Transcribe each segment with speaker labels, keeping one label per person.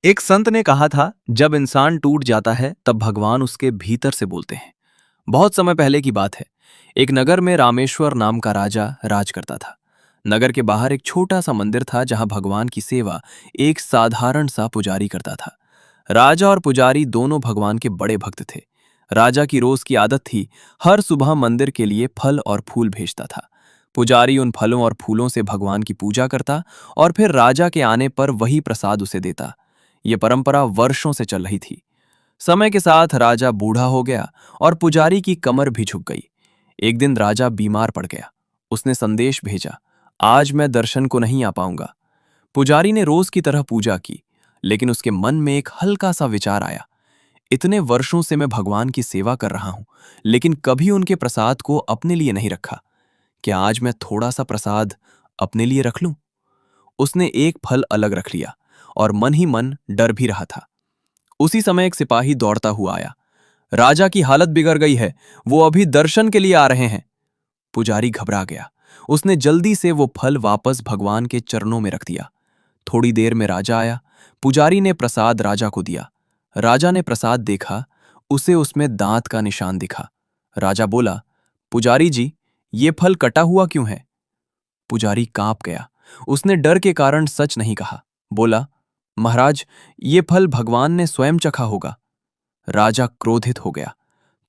Speaker 1: एक संत ने कहा था, जब इंसान टूट जाता है तब भगवान उसके भीतर से बोलते हैं। बहुत समय पहले की बात है। एक नगर में रामेश्वर नाम का राजा राज करता था। नगर के बाहर एक छोटा सा मंदिर था जहां भगवान की सेवा एक साधारण सा पुजारी करता था। राजा और पुजारी दोनों भगवान के बड़े भक्त थे। राजा की रोज की आदत थी, हर सुबह मंदिर के लिए फल और फूल भेजता था। पुजारी उन फलों और फूलों से भगवान की पूजा करता और फिर राजा के आने पर वही प्रसाद उसे देता। ये परंपरा वर्षों से चल रही थी। समय के साथ राजा बूढ़ा हो गया और पुजारी की कमर भी झुक गई। एक दिन राजा बीमार पड़ गया। उसने संदेश भेजा, आज मैं दर्शन को नहीं आ पाऊंगा। पुजारी ने रोज की तरह पूजा की, लेकिन उसके मन में एक हल्का सा विचार आया। इतने वर्षों से मैं भगवान की सेवा कर रहा हूं, लेकिन कभी उनके प्रसाद को अपने लिए नहीं रखा। क्या आज मैं थोड़ा सा प्रसाद अपने लिए रख लूं? उसने एक फल अलग रख लिया और मन ही मन डर भी रहा था। उसी समय एक सिपाही दौड़ता हुआ आया। राजा की हालत बिगड़ गई है, वो अभी दर्शन के लिए आ रहे हैं। पुजारी घबरा गया। उसने जल्दी से वो फल वापस भगवान के चरणों में रख दिया। थोड़ी देर में राजा आया। पुजारी ने प्रसाद राजा को दिया। राजा ने प्रसाद देखा, उसे उसमें दांत का निशान दिखा। राजा बोला, पुजारी जी, ये फल कटा हुआ क्यों है? पुजारी कांप गया। उसने डर के कारण सच नहीं कहा। बोला, महाराज, ये फल भगवान ने स्वयं चखा होगा। राजा क्रोधित हो गया।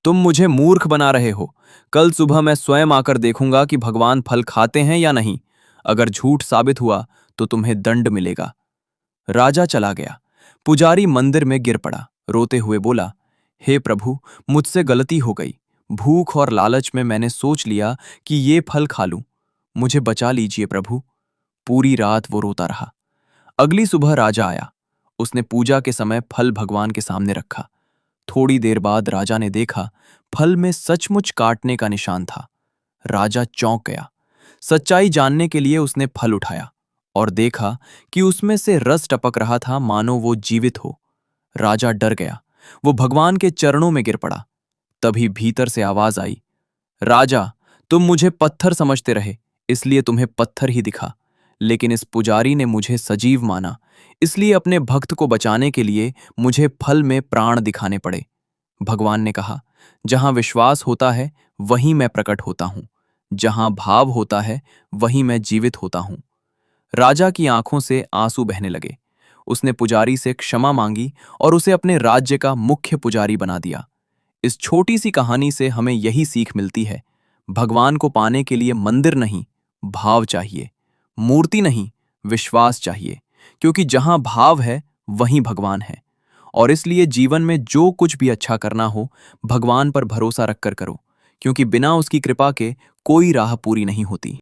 Speaker 1: तुम मुझे मूर्ख बना रहे हो। कल सुबह मैं स्वयं आकर देखूंगा कि भगवान फल खाते हैं या नहीं। अगर झूठ साबित हुआ तो तुम्हें दंड मिलेगा। राजा चला गया। पुजारी मंदिर में गिर पड़ा। रोते हुए बोला, हे प्रभु, मुझसे गलती हो गई। भूख और लालच में मैंने सोच लिया कि ये फल खा लूं। मुझे बचा लीजिए प्रभु। पूरी रात वो रोता रहा। अगली सुबह राजा आया। उसने पूजा के समय फल भगवान के सामने रखा। थोड़ी देर बाद राजा ने देखा, फल में सचमुच काटने का निशान था। राजा चौंक गया। सच्चाई जानने के लिए उसने फल उठाया और देखा कि उसमें से रस टपक रहा था, मानो वो जीवित हो। राजा डर गया। वो भगवान के चरणों में गिर पड़ा। तभी भीतर से आवाज आई, राजा, तुम मुझे पत्थर समझते रहे, इसलिए तुम्हें पत्थर ही दिखा। लेकिन इस पुजारी ने मुझे सजीव माना, इसलिए अपने भक्त को बचाने के लिए मुझे फल में प्राण दिखाने पड़े। भगवान ने कहा, जहां विश्वास होता है वहीं मैं प्रकट होता हूं। जहां भाव होता है वहीं मैं जीवित होता हूं। राजा की आंखों से आंसू बहने लगे। उसने पुजारी से क्षमा मांगी और उसे अपने राज्य का मुख्य पुजारी बना दिया। इस छोटी सी कहानी से हमें यही सीख मिलती है, भगवान को पाने के लिए मंदिर नहीं, भाव चाहिए। मूर्ति नहीं, विश्वास चाहिए। क्योंकि जहां भाव है वहीं भगवान है। और इसलिए जीवन में जो कुछ भी अच्छा करना हो, भगवान पर भरोसा रखकर करो, क्योंकि बिना उसकी कृपा के कोई राह पूरी नहीं होती।